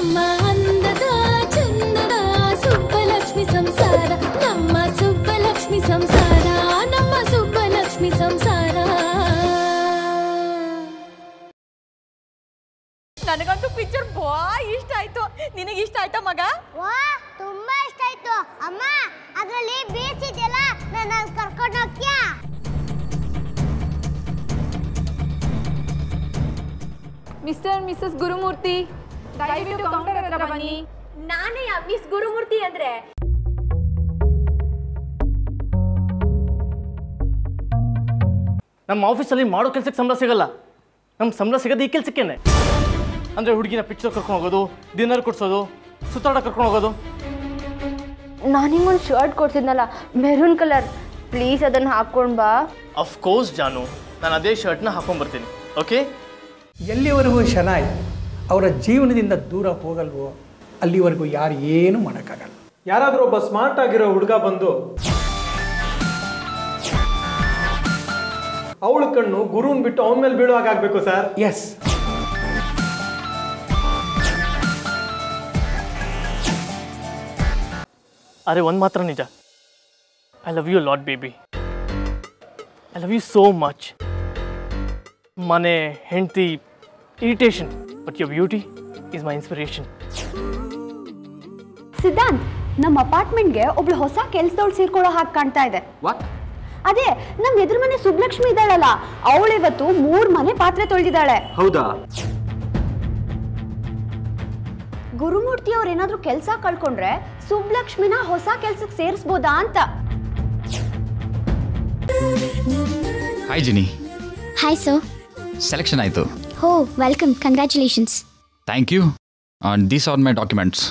ನಮ್ಮ ಅಂದದ ಚಂದದ ಸುಬ್ಬಲಕ್ಷ್ಮಿ ಸಂಸಾರ ನಮ್ಮ ಸುಬ್ಬಲಕ್ಷ್ಮಿ ಸಂಸಾರ ನಮ್ಮ ಸುಬ್ಬಲಕ್ಷ್ಮಿ ಸಂಸಾರ. ನನಗಂತೂ ಪಿಕ್ಚರ್ ಬಾಯ್ ಇಷ್ಟ ಆಯ್ತು. ನಿನಗೆ ಇಷ್ಟ ಆಯ್ತಾ ಮಗ? ವಾ ತುಂಬಾ ಇಷ್ಟ ಆಯ್ತು ಅಮ್ಮ. ಅದರಲ್ಲಿ ಬೀಚ್ ಇದೆಯಲ್ಲ, ನನ್ನ ಕರ್ಕೊಂಡು ಹೋಗ್ತೀಯಾ? ಮಿಸ್ಟರ್ ಮಿಸಸ್ ಗುರುಮೂರ್ತಿ, ದಯವಿಟ್ಟು ಕೌಂಟರ್ ಹತ್ರ ಬನ್ನಿ. ನಾನೇ ಮಿಸ್ ಗುರುಮೂರ್ತಿ ಅಂದ್ರೆ. ನಮ್ಮ ಆಫೀಸಲ್ಲಿ ಮಾಡೋ ಕೆಲಸಕ್ಕೆ ಸಂಬಳ ಸಿಗಲ್ಲ. ನಮ್ಮ ಸಂಬಳ ಸಿಗೋದು ಈ ಕೆಲಸಕ್ಕೇನೆ. ಅಂದರೆ ಹುಡುಗಿನ ಪಿಕ್ಚರ್ ಕರ್ಕೊಂಡು ಹೋಗೋದು, ಡಿನ್ನರ್ ಕೊಡ್ಸೋದು, ಸುತ್ತಾಡ ಕರ್ಕೊಂಡು ಹೋಗೋದು. ನಾನು ನಿಂಗೊಂದು ಶರ್ಟ್ ಕೊಡ್ಸಿದ್ನಲ್ಲ, ಮೆರೂನ್ ಕಲರ್, ಪ್ಲೀಸ್ ಅದನ್ನು ಹಾಕ್ಕೊಂಡು ಬಾ. ಅಫ್ಕೋರ್ಸ್ ಜಾನು, ನಾನು ಅದೇ ಶರ್ಟ್ನ ಹಾಕೊಂಡ್ಬರ್ತೀನಿ. ಓಕೆ? ಎಲ್ಲಿವರೆಗೂ ಶನಾಯ್ ಅವರ ಜೀವನದಿಂದ ದೂರ ಹೋಗಲ್ವೋ ಅಲ್ಲಿವರೆಗೂ ಯಾರು ಏನೂ ಮಾಡೋಕ್ಕಾಗಲ್ಲ. ಯಾರಾದರೂ ಒಬ್ಬ ಸ್ಮಾರ್ಟ್ ಆಗಿರೋ ಹುಡುಗ ಬಂದು ಅವಳ ಕಣ್ಣು ಗುರುನ್ ಬಿಟ್ಟು ಅವನ ಮೇಲೆ ಬೀಳೋ ಹಾಗಾಗಬೇಕು ಸರ್. ಎಸ್, ಅರೆ ಒಂದು ಮಾತ್ರ ನಿಜ, I love you lot baby. I love you so much. ಮನೆ, ಹೆಂಡತಿ, irritation, but your beauty is my inspiration. Siddhant, ನಮ್ಮ ಅಪಾರ್ಟ್ಮೆಂಟ್ಗೆ ಒಬ್ಳು ಹೊಸ ಕೆಲಸದವಳು ಸೇರ್ಕೊಳ್ಳೋ ಹಾಗೆ ಕಾಣ್ತಾ ಇದೆ. ಅದೇ ನಮ್ಮ ಎದುರು ಮನೆ ಸುಬ್ಲಕ್ಷ್ಮಿ ಇದ್ದಾಳಲ್ಲ, ಅವಳು ಇವತ್ತು 3 ಮನೆ ಪಾತ್ರೆ ತೊಳೆದಿದ್ದಾಳೆ. ಹೌದಾ? ಗುರುಮೂರ್ತಿ ಅವ್ರು ಏನಾದ್ರೂ ಕೆಲಸ ಕಳ್ಕೊಂಡ್ರೆ ಸುಬ್ಲಕ್ಷ್ಮಿನ ಹೊಸ ಕೆಲ್ಸಕ್ಕೆ ಸೇರಿಸಬಹುದಾ ಅಂತ. Hi Jini. Hi sir. Selection ಆಯಿತು. Oh, welcome, congratulations. Thank you. These are my documents.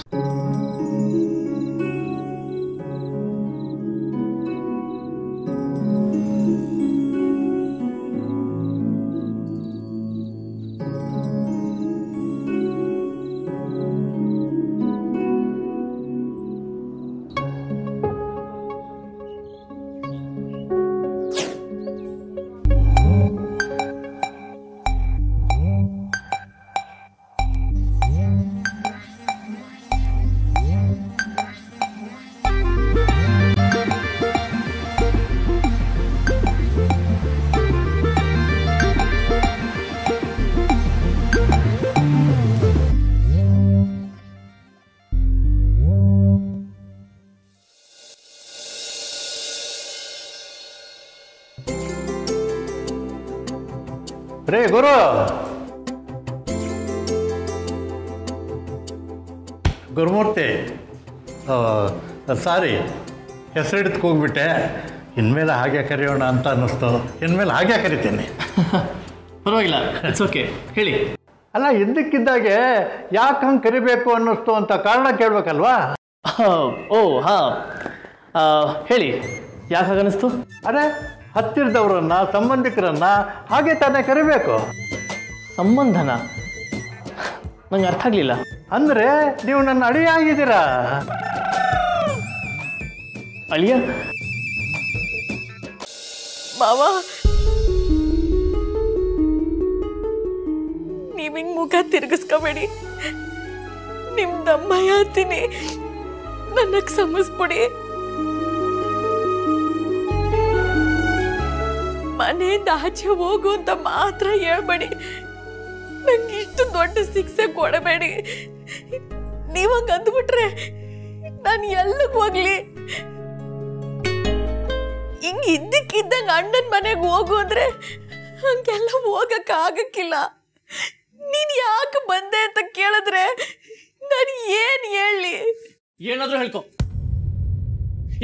ರೇ ಗುರು, ಗುರುಮೂರ್ತಿ, ಸಾರಿ ಹೆಸರಿಡ್ತಕ್ಕೆ ಹೋಗ್ಬಿಟ್ಟೆ. ಇನ್ಮೇಲೆ ಹಾಗೆ ಕರೆಯೋಣ ಅಂತ ಅನ್ನಿಸ್ತು. ಇನ್ಮೇಲೆ ಹಾಗೆ ಕರಿತೀನಿ. ಪರವಾಗಿಲ್ಲ, ಇಟ್ಸ್ ಓಕೆ, ಹೇಳಿ. ಅಲ್ಲ, ಇದ್ದಕ್ಕಿದ್ದಾಗೆ ಯಾಕೆ ಹಂಗೆ ಕರಿಬೇಕು ಅನ್ನಿಸ್ತು ಅಂತ ಕಾರಣ ಕೇಳಬೇಕಲ್ವಾ? ಓ ಹಾಂ, ಹೇಳಿ, ಯಾಕೆ ಹಾಗನ್ನಿಸ್ತು? ಅರೆ, ಹತ್ತಿರದವರನ್ನ, ಸಂಬಂಧಿಕರನ್ನ ಹಾಗೆ ತಾನೇ ಕರಿಬೇಕು. ಸಂಬಂಧನ? ನಂಗೆ ಅರ್ಥ ಆಗಲಿಲ್ಲ. ಅಂದರೆ ನೀವು ನನ್ನ ಅಳಿಯ ಆಗಿದ್ದೀರಾ. ಅಳಿಯ? ಮಾವ, ನೀವ್ ಹಿಂಗ್ ಮುಖ ತಿರ್ಗಿಸ್ಕೋಬೇಡಿ. ನಿಮ್ದಮ್ಮಯ್ಯ ಅಂತೀನಿ, ನನ್ನ ಕ್ಷಮಿಸ್ಬಿಡಿ. ಮನೆಯಿಂದ ಆಚೆ ಹೋಗು ಅಂತ ಮಾತ್ರ ಹೇಳ್ಬೇಡಿ. ನಂಗೆ ಇಷ್ಟು ದೊಡ್ಡ ಶಿಕ್ಷೆ ಕೊಡಬೇಡಿ. ನೀವಂಗ ಅಂದ್ಬಿಟ್ರೆ ನಾನು ಎಲ್ಲಿಗೆ ಹೋಗ್ಲಿ? ಹಿಂಗ್ ಇದ್ದಕ್ಕಿದ್ದಂಗ ಅಣ್ಣನ ಮನೆಗೆ ಹೋಗು ಅಂದ್ರೆ ಹಂಗೆಲ್ಲ ಹೋಗಕ್ಕೆ ಆಗಕ್ಕಿಲ್ಲ. ನೀನ್ ಯಾಕೆ ಬಂದೆ ಅಂತ ಕೇಳಿದ್ರೆ ನಾನು ಏನ್ ಹೇಳಿ? ಏನಾದ್ರೂ ಹೇಳ್ಕೊ.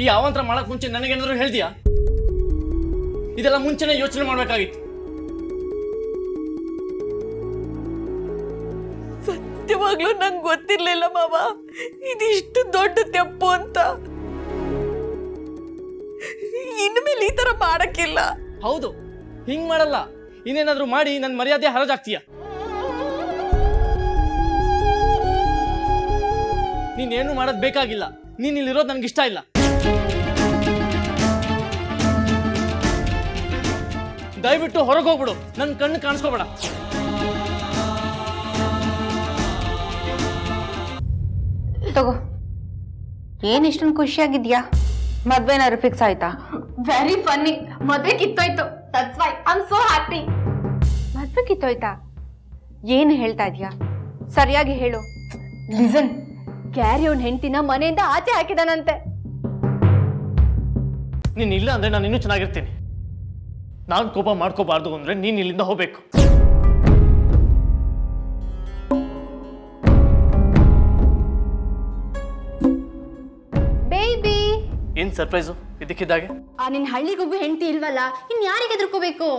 ಈ ಅವಾಂತರ ಮಾಡಕ್ ಮುಂಚೆ ನನಗೇನಾದ್ರೂ ಹೇಳ್ತೀಯಾ? ಇದೆಲ್ಲ ಮುಂಚೆನೇ ಯೋಚನೆ ಮಾಡ್ಬೇಕಾಗಿತ್ತು. ಸತ್ಯವಾಗ್ಲೂ ನಂಗೆ ಗೊತ್ತಿರ್ಲಿಲ್ಲ ಮಾವ, ಇದಿಷ್ಟು ದೊಡ್ಡ ತೆಪ್ಪು ಅಂತ. ಇನ್ಮೇಲೆ ಈ ತರ ಮಾಡಕ್ಕಿಲ್ಲ. ಹೌದು, ಹಿಂಗ್ ಮಾಡಲ್ಲ. ಇನ್ನೇನಾದ್ರೂ ಮಾಡಿ ನನ್ನ ಮರ್ಯಾದೆ ಹರಾಜಾಗ್ತೀಯ. ನೀನೇನು ಮಾಡೋದ್ ಬೇಕಾಗಿಲ್ಲ. ನೀನ್ ಇಲ್ಲಿರೋದು ನನ್ಗೆ ಇಷ್ಟ ಇಲ್ಲ. ದಯವಿಟ್ಟು ಹೊರಗೆ ಹೋಗ್ಬಿಡು. ನನ್ನ ಕಣ್ಣು ಕಾಣಿಸ್ಕೋಬೇಡ. ತಗೋ. ಏನ್ ಇಷ್ಟೊಂದು ಖುಷಿಯಾಗಿದ್ಯಾ? ಮದ್ವೆನಾದ್ರು ಫಿಕ್ಸ್ ಆಯ್ತಾ? Very funny. ಮದ್ವೆ ಕಿತ್ತೋಯ್ತು. That's why I am so happy. ಮದ್ವೆ ಕಿತ್ತೋಯ್ತಾ? ಏನು ಹೇಳ್ತಾ ಇದ್ಯಾ? ಸರಿಯಾಗಿ ಹೇಳು. ಲಿಸನ್, ಕ್ಯಾರಿ ಅವ್ನ ಹೆಂಡತಿನ ಮನೆಯಿಂದ ಆಚೆ ಹಾಕಿದಾನಂತೆ. ನೀನ್ ಇಲ್ಲ ಅಂದ್ರೆ ನಾನು ಇನ್ನೂ ಚೆನ್ನಾಗಿರ್ತೀನಿ. ನಾನು ಕೋಪ ಮಾಡ್ಕೋಬಾರ್ದು ಅಂದ್ರೆ ನೀನ್ ಇಲ್ಲಿಂದ ಹೋಗ್ಬೇಕು. ಬೇಬಿ, ಏನ್ ಸರ್ಪ್ರೈಸು ಇದಕ್ಕಿದ್ದಾಗೆ? ನಿನ್ ಹಳ್ಳಿಗೊಬ್ಬ ಹೆಂಡತಿ ಇಲ್ವಲ್ಲ, ಇನ್ ಯಾರಿಗೆ ಎದುರ್ಕೋಬೇಕು?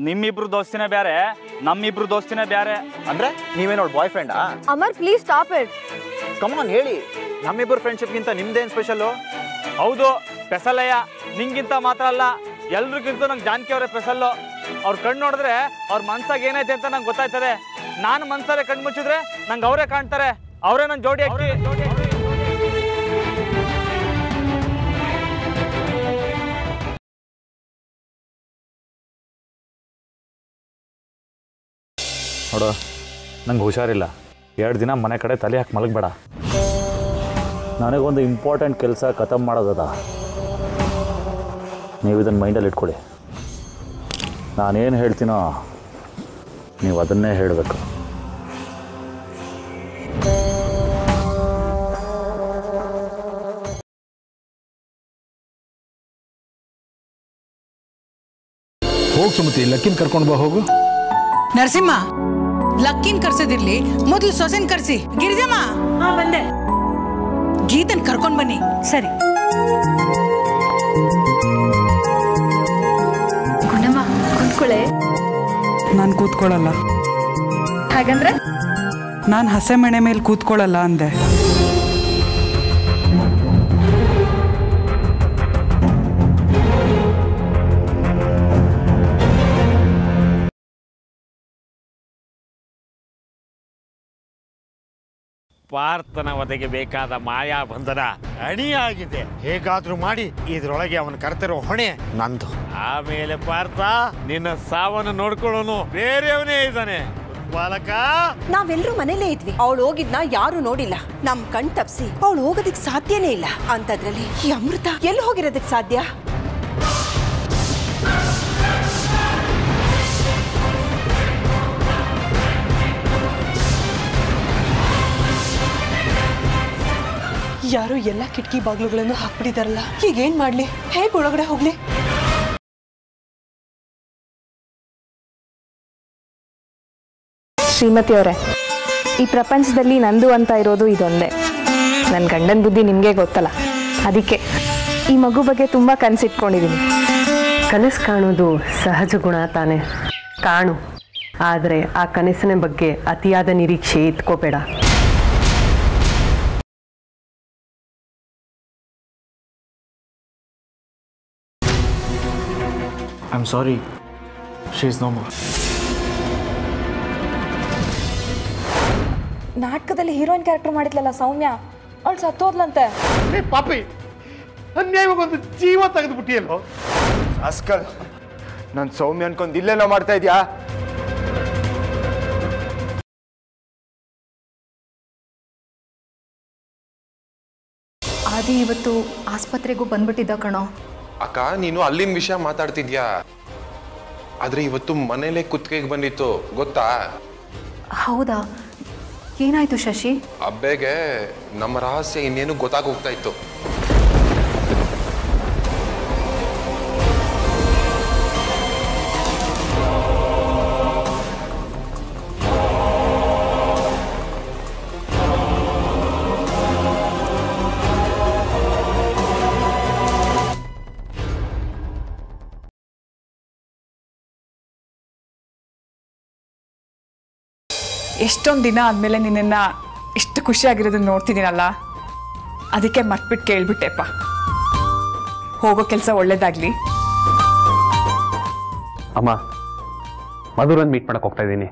ನಿಮ್ಮಿಬ್ರು ದೋಸ್ತಿನೇ ಬೇರೆ, ನಮ್ಮಿಬ್ರು ದೋಸ್ತಿನೇ ಬೇರೆ. ಅಂದ್ರೆ ನೀವೇನೋಡ್ ಬಾಯ್ ಫ್ರೆಂಡಾ? Amar please stop it. Come on ಹೇಳಿ, ನಮ್ಮಿಬ್ರು ಫ್ರೆಂಡ್ಶಿಪ್ಗಿಂತ ನಿಮ್ದೇನ್ ಸ್ಪೆಷಲ್ಲು? ಹೌದು, ಸ್ಪೆಷಲ್ಲಯ್ಯ. ನಿಂಗಿಂತ ಮಾತ್ರ ಅಲ್ಲ, ಎಲ್ರಿಗಿಂತ ನಂಗೆ ಜಾನಕಿ ಅವರೇ ಸ್ಪೆಷಲ್ಲು. ಅವ್ರ ಕಣ್ಣು ನೋಡಿದ್ರೆ ಅವ್ರ ಮನ್ಸಾಗ ಏನೈತೆ ಅಂತ ನಂಗೆ ಗೊತ್ತಾಯ್ತದೆ. ನಾನು ಮನ್ಸಲ್ಲೇ ಕಣ್ಣು ಮುಚ್ಚಿದ್ರೆ ನಂಗೆ ಅವರೇ ಕಾಣ್ತಾರೆ. ಅವರೇ ನನ್ನ ಜೋಡಿ ಹಾಕಿ. ನೋಡು, ನಂಗೆ ಹುಷಾರಿಲ್ಲ. 2 ದಿನ ಮನೆ ಕಡೆ ತಲೆ ಹಾಕಿ ಮಲಗಬೇಡ. ನನಗೊಂದು ಇಂಪಾರ್ಟೆಂಟ್ ಕೆಲಸ ಖತಮ್ ಮಾಡೋದದ. ನೀವು ಇದನ್ನು ಮೈಂಡಲ್ಲಿ ಇಟ್ಕೊಳ್ಳಿ. ನಾನೇನು ಹೇಳ್ತೀನೋ ನೀವು ಅದನ್ನೇ ಹೇಳಬೇಕು. ಹೋಗಿ ಸುಮತಿ, ಲಕ್ಕಿನ ಕರ್ಕೊಂಡು ಬಾ. ಹೋಗು. ನರಸಿಂಹ, ಲಕ್ಕಿನ್ ಕರ್ಸದಿರ್ಲಿ, ಮೊದಲು ಸೊಸೆನ್ ಕರ್ಸಿ. ಗಿರಿಜಮ್ಮ, ಬಂದೆ. ಗೀತನ್ ಕರ್ಕೊಂಡ್ ಬನ್ನಿ. ಸರಿ. ಗುಣಮ್ಮ, ಕೂತ್ಕೊಳ್ಳೆ. ನಾನು ಕೂತ್ಕೊಳ್ಳಲ್ಲ. ಹಾಗಂದ್ರೆ? ನಾನು ಹಸೆ ಮಣೆ ಮೇಲೆ ಕೂತ್ಕೊಳ್ಳಲ್ಲ ಅಂದೆ. ಪಾರ್ಥನ ವಧೆಗೆ ಬೇಕಾದ ಮಾಯಾ ಬಂಧನ ಅಣಿಯಾಗಿದೆ. ಹೇಗಾದ್ರೂ ಮಾಡಿ ಇದ್ರೊಳಗೆ ಅವನು ಕರ್ತಿರೋ ಹೊಣೆ ನಂದು. ಆಮೇಲೆ ಪಾರ್ಥ ನಿನ್ನ ಸಾವನ್ನು ನೋಡ್ಕೊಳ್ಳೋನು ಬೇರೆಯವನೇ ಇದ್ದಾನೆ. ಬಾಲಕ, ನಾವೆಲ್ಲರೂ ಮನೇಲೇ ಇದ್ವಿ. ಅವಳು ಹೋಗಿದ್ನ ಯಾರು ನೋಡಿಲ್ಲ. ನಮ್ ಕಣ್ ತಪ್ಸಿ ಅವಳು ಹೋಗೋದಿಕ್ ಸಾಧ್ಯನೇ ಇಲ್ಲ. ಅಂತದ್ರಲ್ಲಿ ಈ ಅಮೃತ ಎಲ್ಲಿ ಹೋಗಿರೋದಕ್ ಸಾಧ್ಯ? ಯಾರು ಎಲ್ಲ ಕಿಟಕಿ ಬಾಗಿಲುಗಳನ್ನು ಹಾಕ್ಬಿಟ್ಟಿದಾರಲ್ಲ. ಈಗೇನ್ ಮಾಡ್ಲಿ? ಹೇಗ್ ಒಳಗಡೆ ಹೋಗ್ಲಿ? ಶ್ರೀಮತಿ ಅವರೇ, ಈ ಪ್ರಪಂಚದಲ್ಲಿ ನಂದು ಅಂತ ಇರೋದು ಇದೊಂದೇ. ನನ್ನ ಗಂಡನ ಬುದ್ಧಿ ನಿಮಗೆ ಗೊತ್ತಲ್ಲ, ಅದಕ್ಕೆ ಈ ಮಗು ಬಗ್ಗೆ ತುಂಬ ಕನಸಿಟ್ಕೊಂಡಿದ್ದೀನಿ. ಕನಸು ಕಾಣೋದು ಸಹಜ ಗುಣ ತಾನೆ, ಕಾಣು. ಆದರೆ ಆ ಕನಸಿನ ಬಗ್ಗೆ ಅತಿಯಾದ ನಿರೀಕ್ಷೆ ಇಟ್ಕೋಬೇಡ. I'm sorry. She is no more. ನಾಟಕದಲ್ಲಿ ಹೀರೋಯಿನ್ ಕ್ಯಾರೆಕ್ಟರ್ ಮಾಡಿದ್ಲಲ್ಲ ಸೌಮ್ಯ, ಅವಳು ಸತ್ತೋದ್ಲಂತೆ. ಪಾಪಿ, ಅನ್ಯಾಯವಾಗೊಂದು ಜೀವ ತೆಗೆದು ಬಿಟ್ಟಿಯಲ್ಲೋ. ಅಸ್ಕಲ್, ನಾನು ಸೌಮ್ಯ ಅನ್ಕೊಂಡು ಇಲ್ಲೇನೋ ಮಾಡ್ತಾ ಇದ್ಯಾ? ಆದಿ ಇವತ್ತು ಆಸ್ಪತ್ರೆಗೂ ಬಂದ್ಬಿಟ್ಟಿದ್ದ ಕಣೋ. ಅಕ್ಕ, ನೀನು ಅಲ್ಲಿನ ವಿಷಯ ಮಾತಾಡ್ತಿದ್ಯಾ, ಆದ್ರೆ ಇವತ್ತು ಮನೇಲೆ ಕುತ್ತಿಗೆಗೆ ಬಂದಿತ್ತು ಗೊತ್ತಾ? ಹೌದಾ? ಏನಾಯ್ತು ಶಶಿ? ಅಬ್ಬೇಗೆ ನಮ್ಮ ರಹಸ್ಯ ಇನ್ನೇನು ಗೊತ್ತಾಗೋಗ್ತಾ ಇತ್ತು. ಎಷ್ಟೊಂದು ದಿನ ಆದಮೇಲೆ ನಿನ್ನನ್ನು ಇಷ್ಟು ಖುಷಿಯಾಗಿರೋದನ್ನ ನೋಡ್ತಿದ್ದೀನಲ್ಲ, ಅದಕ್ಕೆ ಮರ್ತ್ಬಿಟ್ಟು ಕೇಳ್ಬಿಟ್ಟೆಪ್ಪ. ಹೋಗೋ ಕೆಲಸ ಒಳ್ಳೇದಾಗ್ಲಿ. ಅಮ್ಮ, ಮಧುರನ್ ಮೀಟ್ ಮಾಡಕ್ಕೆ ಹೋಗ್ತಾ ಇದ್ದೀನಿ.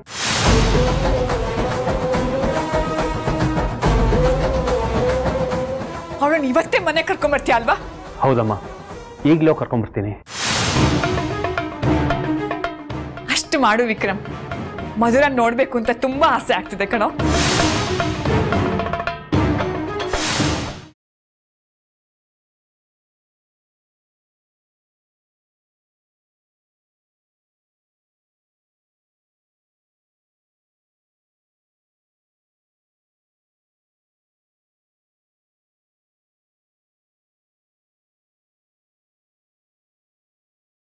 ಮಧುರನ್ ಇವತ್ತೇ ಮನೆ ಕರ್ಕೊಂಬರ್ತೀಯ ಅಲ್ವಾ? ಹೌದಮ್ಮ, ಈಗಲೇ ಕರ್ಕೊಂಡ್ಬರ್ತೀನಿ. ಅಷ್ಟು ಮಾಡು ವಿಕ್ರಮ್. ಮಧುರನ್ ನೋಡ್ಬೇಕು ಅಂತ ತುಂಬಾ ಆಸೆ ಆಗ್ತಿದೆ ಕಣೋ.